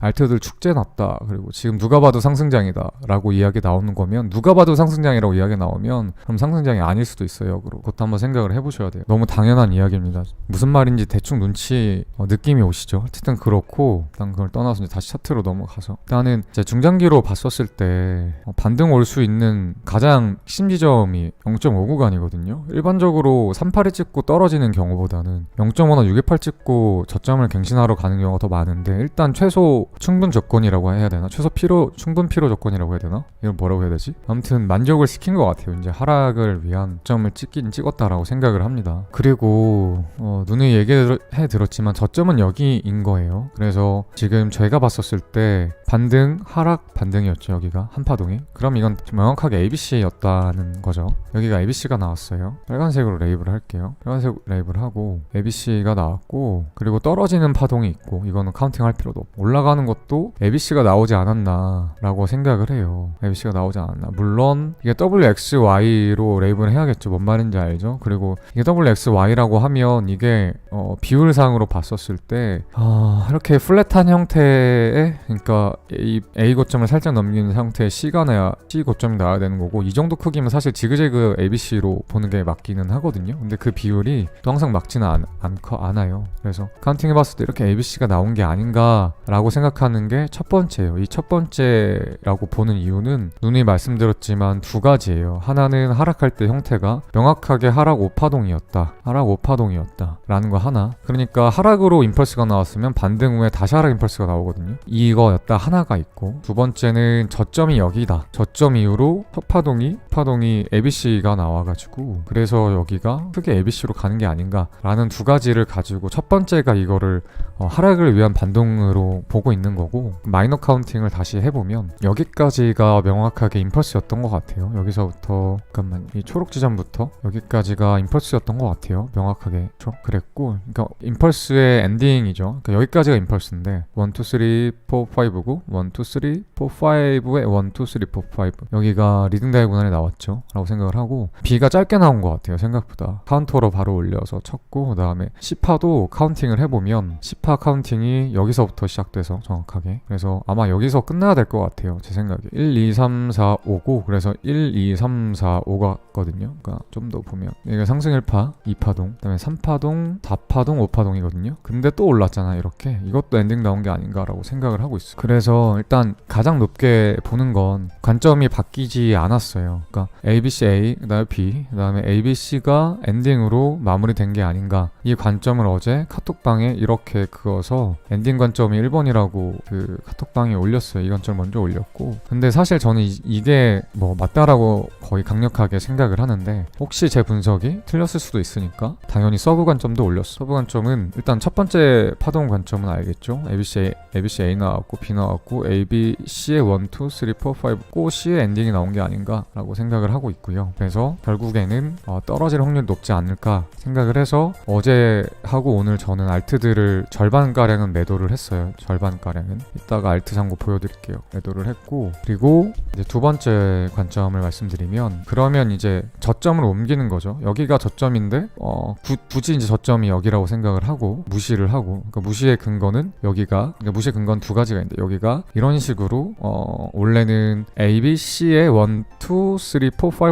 알트들 축제 났다. 그리고 지금 누가 봐도 상승장이다 라고 이야기 나오는 거면, 누가 봐도 상승장이라고 이야기 나오면 그럼 상승장이 아닐 수도 있어요. 그것도 한번 생각을 해보셔야 돼요. 너무 당연한 이야기입니다. 무슨 말인지 대충 느낌이 오시죠? 어쨌든 그렇고, 일단 그걸 떠나서 이제 다시 차트로 넘어가서, 일단은 이제 중장기로 봤었을 때 반등 올 수 있는 가장 핵심 지점이 0.5구간이거든요. 일반적으로 38을 찍고 떨어지는 경우보다는 0.5나 628 찍고 저점을 갱신하러 가는 경우가 더 많은데, 일단 최소 충분 조건이라고 해야 되나? 충분 필요 조건이라고 해야 되나? 이건 뭐라고 해야 되지? 아무튼 만족을 시킨 것 같아요. 이제 하락을 위한 저점을 찍었다라고 생각을 합니다. 그리고 누누이 얘기해 들었지만 저점은 여기인 거예요. 그래서 지금 저희가 봤었을 때 반등, 하락, 반등이었죠. 여기가 한파동이. 그럼 이건 명확하게 ABC였다는 거죠. 여기가 ABC가 나왔어요. 빨간색으로 레이블을 할게요. 빨간색 레이블 하고 ABC가 나왔고, 그리고 떨어지는 파동이 있고, 이거는 카운팅할 필요도 없고, 올라가는 것도 ABC가 나오지 않았나 라고 생각을 해요. ABC가 나오지 않았나. 물론 이게 WXY로 레이블을 해야겠죠. 뭔 말인지 알죠? 그리고 이게 WXY라고 하면 이게 비율상으로 봤었을 때 이렇게 플랫한 형태의, 그러니까 A 고점을 살짝 넘기는 상태의 C 고점이 나와야 되는 거고, 이 정도 크기면 사실 지그재그 ABC로 보는 게 맞기는 하거든요. 근데 그 비율이 또 항상 맞지는 않아요. 그래서 카운팅 해봤을 때 이렇게 ABC가 나온 게 아닌가라고 생각하는 게 첫 번째예요. 이 첫 번째라고 보는 이유는 누누이 말씀드렸지만 두 가지예요. 하나는 하락할 때 형태가 명확하게 하락 5파동이었다 라는 거 하나. 그러니까 하락으로 임펄스가 나왔으면 반등 후에 다시 하락 임펄스가 나오거든요. 이거였다 하나가 있고, 두 번째는 저점이 여기다. 저점 이후로 첫 파동이 ABC가 나와가지고, 그래서 여기가 크게 ABC로 가는 게 아닌가 라는 두 가지를 가지고, 첫 번째가 이거를 하락을 위한 반동으로 보고 있는 거고, 마이너 카운팅을 다시 해보면 여기까지가 명확하게 임펄스였던 것 같아요. 여기서부터 이 초록 지점부터 여기까지가 임펄스였던 것 같아요. 명확하게 그랬고, 그러니까 임펄스의 엔딩이죠. 그러니까 여기까지가 임펄스인데 1, 2, 3, 4, 5고 1, 2, 3, 4, 5에 1, 2, 3, 4, 5 여기가 리딩 다이고널에 나왔죠 라고 생각을 하고, B가 짧게 나온 것 같아요. 생각보다 카운터로 바로 올려서 쳤고, 그 다음에 C파도 카운팅을 해보면 C파 카운팅이 여기서부터 시작돼서 정확하게, 그래서 아마 여기서 끝나야 될 것 같아요. 제 생각에 1, 2, 3, 4, 5고, 그래서 1, 2, 3, 4, 5가 거든요. 그러니까 좀 더 보면 이게 상승 1파, 2파동, 그 다음에 3파동, 4파동, 5파동이거든요. 근데 또 올랐잖아. 이렇게 이것도 엔딩 나온 게 아닌가라고 생각을 하고 있어요. 그래서 일단 가장 높게 보는 건 관점이 바뀌지 않았어요. 그러니까 ABC A, 그 다음에 B, 그 다음에 ABC가 엔딩으로 마무리된 게 아닌가. 이 관점을 어제 카톡방에 이렇게 그어서 엔딩 관점이 1번이라고 그 카톡방에 올렸어요. 이 관점 먼저 올렸고, 근데 사실 저는 이게 뭐 맞다라고 거의 강력하게 생각을 하는데, 혹시 제 분석이 틀렸을 수도 있으니까 당연히 서브 관점도 올렸어. 서브 관점은 일단 첫 번째 파동 관점은 알겠죠. ABC A 나왔고 B 나왔고 A, B, C의 1, 2, 3, 4, 5고 C의 엔딩이 나온 게 아닌가라고 생각을 하고 있고요. 그래서 결국에는 떨어질 확률이 높지 않을까 생각을 해서 어제 하고 오늘 저는 알트들을 절반가량은 매도를 했어요. 절반가량은. 이따가 알트 잔고 보여드릴게요. 매도를 했고, 그리고 이제 두 번째 관점을 말씀드리면, 그러면 이제 저점으로 옮기는 거죠. 여기가 저점인데 굳이 이제 저점이 여기라고 생각을 하고 무시를 하고, 그러니까 무시의 근거는 그러니까 무시의 근거는 두 가지가 있는데, 여기가 이런 식으로 원래는 A, B, C의 1, 2, 3, 4,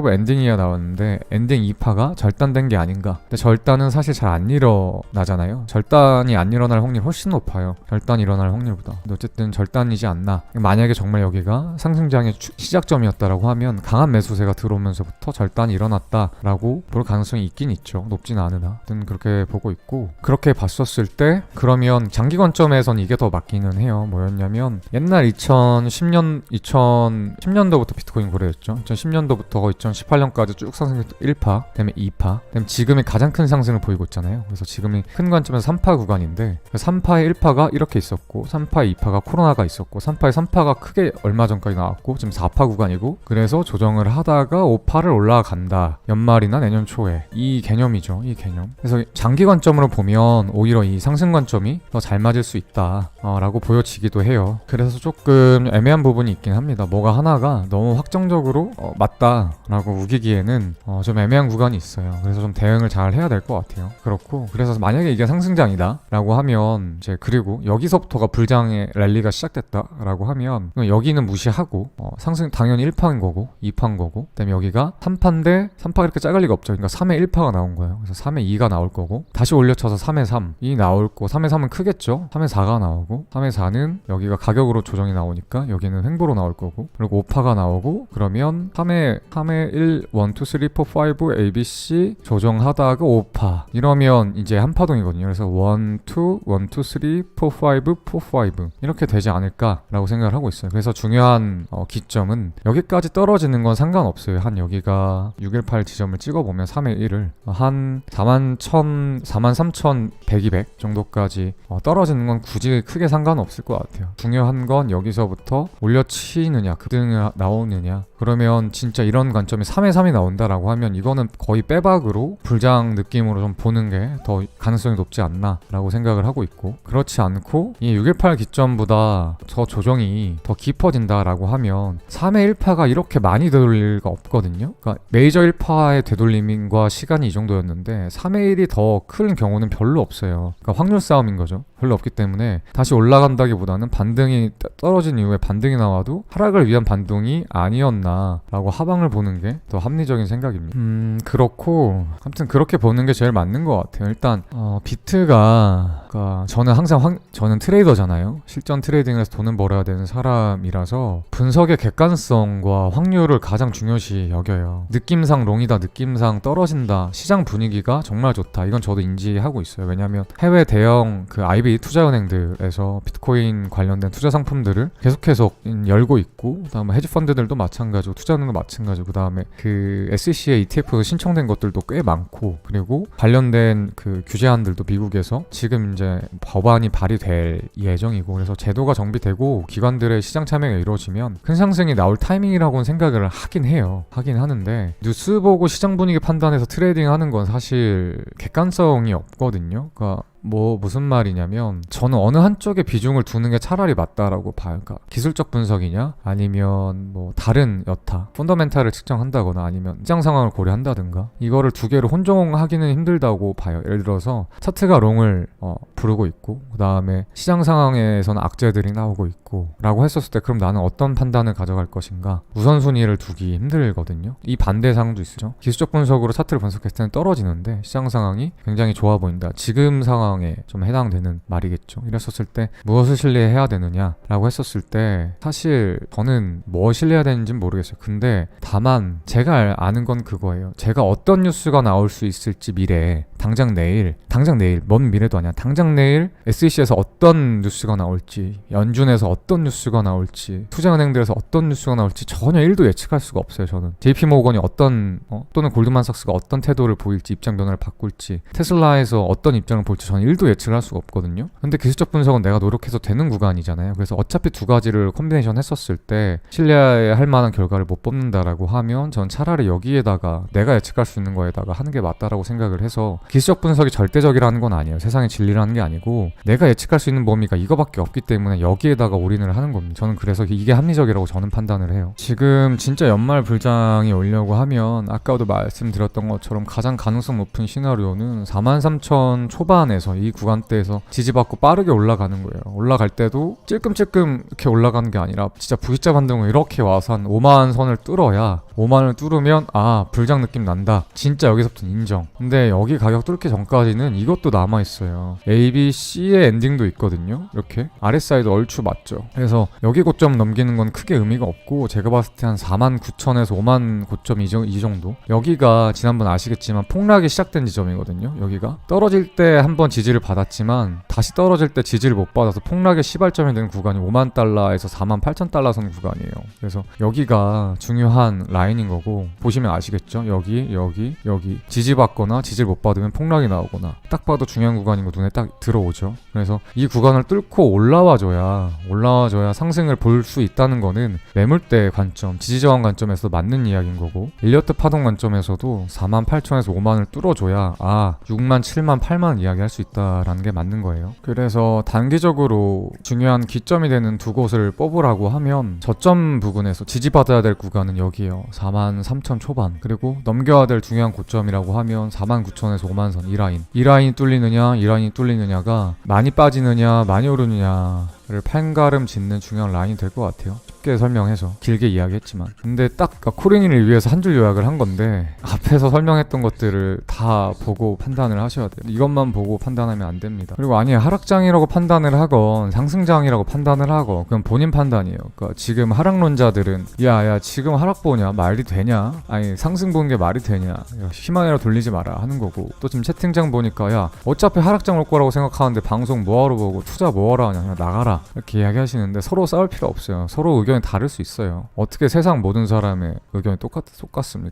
5 엔딩이야 나왔는데 엔딩 2파가 절단된 게 아닌가. 근데 절단은 사실 잘 안 일어나잖아요. 절단이 안 일어날 확률이 훨씬 높아요. 절단이 일어날 확률보다. 근데 어쨌든 절단이지 않나. 만약에 정말 여기가 상승장의 시작점이었다라고 하면 강한 매수세가 들어오면서부터 절단이 일어났다라고 볼 가능성이 있긴 있죠. 높진 않으나. 아무튼 그렇게 보고 있고, 그렇게 봤었을 때 그러면 장기 관점에선 이게 더 맞기는 해요. 뭐였냐면 옛날 2010년도부터 비트코인 거래였죠. 2010년도부터 2018년까지 쭉 상승했던 1파, 그다음에 2파, 그다음에 지금이 가장 큰 상승을 보이고 있잖아요. 그래서 지금이 큰 관점에서 3파 구간인데, 3파의 1파가 이렇게 있었고 3파의 2파가 코로나가 있었고 3파의 3파가 크게 얼마 전까지 나왔고 지금 4파 구간이고, 그래서 조정을 하다가 5파를 올라간다. 연말이나 내년 초에. 이 개념이죠. 이 개념. 그래서 장기 관점으로 보면 오히려 이 상승 관점이 더 잘 맞을 수 있다 라고 보여지기도 해요. 그래서 조금 애매한 부분이 있긴 합니다. 뭐가 하나가 너무 확정적으로 맞다라고 우기기에는 좀 애매한 구간이 있어요. 그래서 좀 대응을 잘 해야 될 것 같아요. 그렇고, 그래서 만약에 이게 상승장이다 라고 하면 이제, 그리고 여기서부터가 이상의 랠리가 시작됐다라고 하면 여기는 무시하고 상승 당연히 1파인 거고 2파인 거고, 그다음에 여기가 3파인데 3파가 이렇게 작을 리가 없죠. 그러니까 3에 1파가 나온 거예요. 그래서 3에 2가 나올 거고, 다시 올려쳐서 3에 3이 나올 거. 3에 3은 크겠죠. 3에 4가 나오고, 3에 4는 여기가 가격으로 조정이 나오니까 여기는 횡보로 나올 거고, 그리고 5파가 나오고, 그러면 3에 1, 1, 2, 3, 4, 5, A, B, C 조정하다가 5파 이러면 이제 한파동이거든요. 그래서 1, 2, 1, 2, 3, 4, 5, 4, 5 이렇게 되지 않을까라고 생각을 하고 있어요. 그래서 중요한 기점은 여기까지 떨어지는 건 상관없어요. 한 여기가 618 지점을 찍어보면 3의 1을 한 43,100, 200 정도까지 떨어지는 건 굳이 크게 상관없을 것 같아요. 중요한 건 여기서부터 올려치느냐 급등이 나오느냐. 그러면 진짜 이런 관점이 3의 3이 나온다라고 하면 이거는 거의 빼박으로 불장 느낌으로 좀 보는 게 더 가능성이 높지 않나 라고 생각을 하고 있고, 그렇지 않고 이 618 기점보다 저 조정이 더 깊어진다라고 하면 3의 1파가 이렇게 많이 되돌릴 리가 없거든요. 그러니까 메이저 1파의 되돌림과 시간이 이 정도였는데 3의 1이 더 큰 경우는 별로 없어요. 그러니까 확률 싸움인 거죠. 별로 없기 때문에 다시 올라간다기보다는 반등이 떨어진 이후에 반등이 나와도 하락을 위한 반등이 아니었나 라고 하방을 보는 게 더 합리적인 생각입니다. 그렇고 아무튼 그렇게 보는 게 제일 맞는 것 같아요. 일단 비트가 저는 항상 저는 트레이더잖아요. 실전 트레이딩을 해서 돈을 벌어야 되는 사람이라서 분석의 객관성과 확률을 가장 중요시 여겨요. 느낌상 롱이다, 느낌상 떨어진다, 시장 분위기가 정말 좋다, 이건 저도 인지하고 있어요. 왜냐하면 해외 대형 IB 투자은행들에서 비트코인 관련된 투자 상품들을 계속 열고 있고, 그다음에 헤지펀드들도 마찬가지고 투자은행도 마찬가지고, 그다음에 그 SEC에 ETF 신청된 것들도 꽤 많고, 그리고 관련된 그 규제안들도 미국에서 지금 이제 법안이 발의될 예정이고, 그래서 제도가 정비되고 기관들의 시장 참여가 이루어지면 큰 상승이 나올 타이밍이라고는 생각을 하긴 하는데 뉴스 보고 시장 분위기 판단해서 트레이딩 하는 건 사실 객관성이 없거든요. 그러니까 무슨 말이냐면 저는 어느 한쪽에 비중을 두는 게 차라리 맞다라고 봐요. 그러니까 기술적 분석이냐 아니면 다른 여타 펀더멘탈을 측정한다거나 아니면 시장 상황을 고려한다든가, 이거를 두 개를 혼종하기는 힘들다고 봐요. 예를 들어서 차트가 롱을 부르고 있고, 그 다음에 시장 상황에서는 악재들이 나오고 있고 라고 했었을 때 그럼 나는 어떤 판단을 가져갈 것인가, 우선순위를 두기 힘들거든요. 이 반대 상황도 있죠. 기술적 분석으로 차트를 분석했을 때는 떨어지는데 시장 상황이 굉장히 좋아 보인다, 지금 상황 좀 해당되는 말이겠죠. 이랬었을 때 무엇을 신뢰해야 되느냐라고 했었을 때 사실 저는 뭐 신뢰해야 되는지는 모르겠어요. 근데 다만 제가 아는 건 그거예요. 제가 어떤 뉴스가 나올 수 있을지 미래에 당장 내일 먼 미래도 아니야, 당장 내일 SEC에서 어떤 뉴스가 나올지, 연준에서 어떤 뉴스가 나올지, 투자은행들에서 어떤 뉴스가 나올지 전혀 1도 예측할 수가 없어요. 저는 JP모건이 또는 골드만삭스가 어떤 태도를 보일지, 입장 변화를 바꿀지, 테슬라에서 어떤 입장을 볼지 저는 1도 예측을 할 수가 없거든요. 근데 기술적 분석은 내가 노력해서 되는 구간이잖아요. 그래서 어차피 두 가지를 콤비네이션 했었을 때 신뢰할 만한 결과를 못 뽑는다라고 하면 전 차라리 여기에다가 내가 예측할 수 있는 거에다가 하는 게 맞다라고 생각을 해서, 기술적 분석이 절대적이라는 건 아니에요. 세상의 진리라는 게 아니고 내가 예측할 수 있는 범위가 이거밖에 없기 때문에 여기에다가 올인을 하는 겁니다. 저는 그래서 이게 합리적이라고 저는 판단을 해요. 지금 진짜 연말 불장이 오려고 하면 아까도 말씀드렸던 것처럼 가장 가능성 높은 시나리오는 43,000 초반에서 이 구간대에서 지지받고 빠르게 올라가는 거예요. 올라갈 때도 찔끔찔끔 이렇게 올라가는 게 아니라 진짜 V자 반등을 이렇게 와서 한 5만 선을 뚫어야, 5만을 뚫으면 불장 느낌 난다, 진짜 여기서부터 인정. 근데 여기 가격 뚫기 전까지는 이것도 남아있어요. A, B, C의 엔딩도 있거든요. 이렇게 RSI도 얼추 맞죠. 그래서 여기 고점 넘기는 건 크게 의미가 없고, 제가 봤을 때 한 49,000에서 5만 고점 이 정도, 여기가 지난번 아시겠지만 폭락이 시작된 지점이거든요. 여기가 떨어질 때 한번 지지를 받았지만 다시 떨어질 때 지지를 못 받아서 폭락의 시발점이 되는 구간이 5만 달러에서 48,000달러 선 구간이에요. 그래서 여기가 중요한 라인인 거고, 보시면 아시겠죠? 여기 지지받거나 지지를 못 받으면 폭락이 나오거나, 딱 봐도 중요한 구간인 거 눈에 딱 들어오죠. 그래서 이 구간을 뚫고 올라와줘야 상승을 볼 수 있다는 거는 매물대 관점, 지지저항 관점에서 맞는 이야기인 거고, 일리어트 파동 관점에서도 48,000에서 5만을 뚫어줘야 6만, 7만, 8만 이야기할 수 있다라는 게 맞는 거예요. 그래서 단기적으로 중요한 기점이 되는 두 곳을 뽑으라고 하면 저점 부분에서 지지받아야 될 구간은 여기에요. 43,000 초반. 그리고 넘겨야 될 중요한 고점이라고 하면 49,000에서 5만 선, 이 라인이 뚫리느냐, 이 라인이 뚫리느냐가 많이 빠지느냐 많이 오르느냐 판가름 짓는 중요한 라인이 될 것 같아요. 쉽게 설명해서 길게 이야기했지만, 근데 딱 코링이를 위해서 한 줄 요약을 한 건데 앞에서 설명했던 것들을 다 보고 판단을 하셔야 돼요. 이것만 보고 판단하면 안 됩니다. 그리고 아니 하락장이라고 판단을 하건 상승장이라고 판단을 하건 그건 본인 판단이에요. 그러니까 지금 하락론자들은 야 지금 하락 보냐 말이 되냐, 아니 상승 보는 게 말이 되냐, 야, 희망이라 돌리지 마라 하는 거고, 또 지금 채팅창 보니까 야 어차피 하락장 올 거라고 생각하는데 방송 뭐하러 보고 투자 뭐하러 하냐, 그냥 나가라 이렇게 이야기하시는데, 서로 싸울 필요 없어요. 서로 의견이 다를 수 있어요. 어떻게 세상 모든 사람의 의견이 똑같습니까?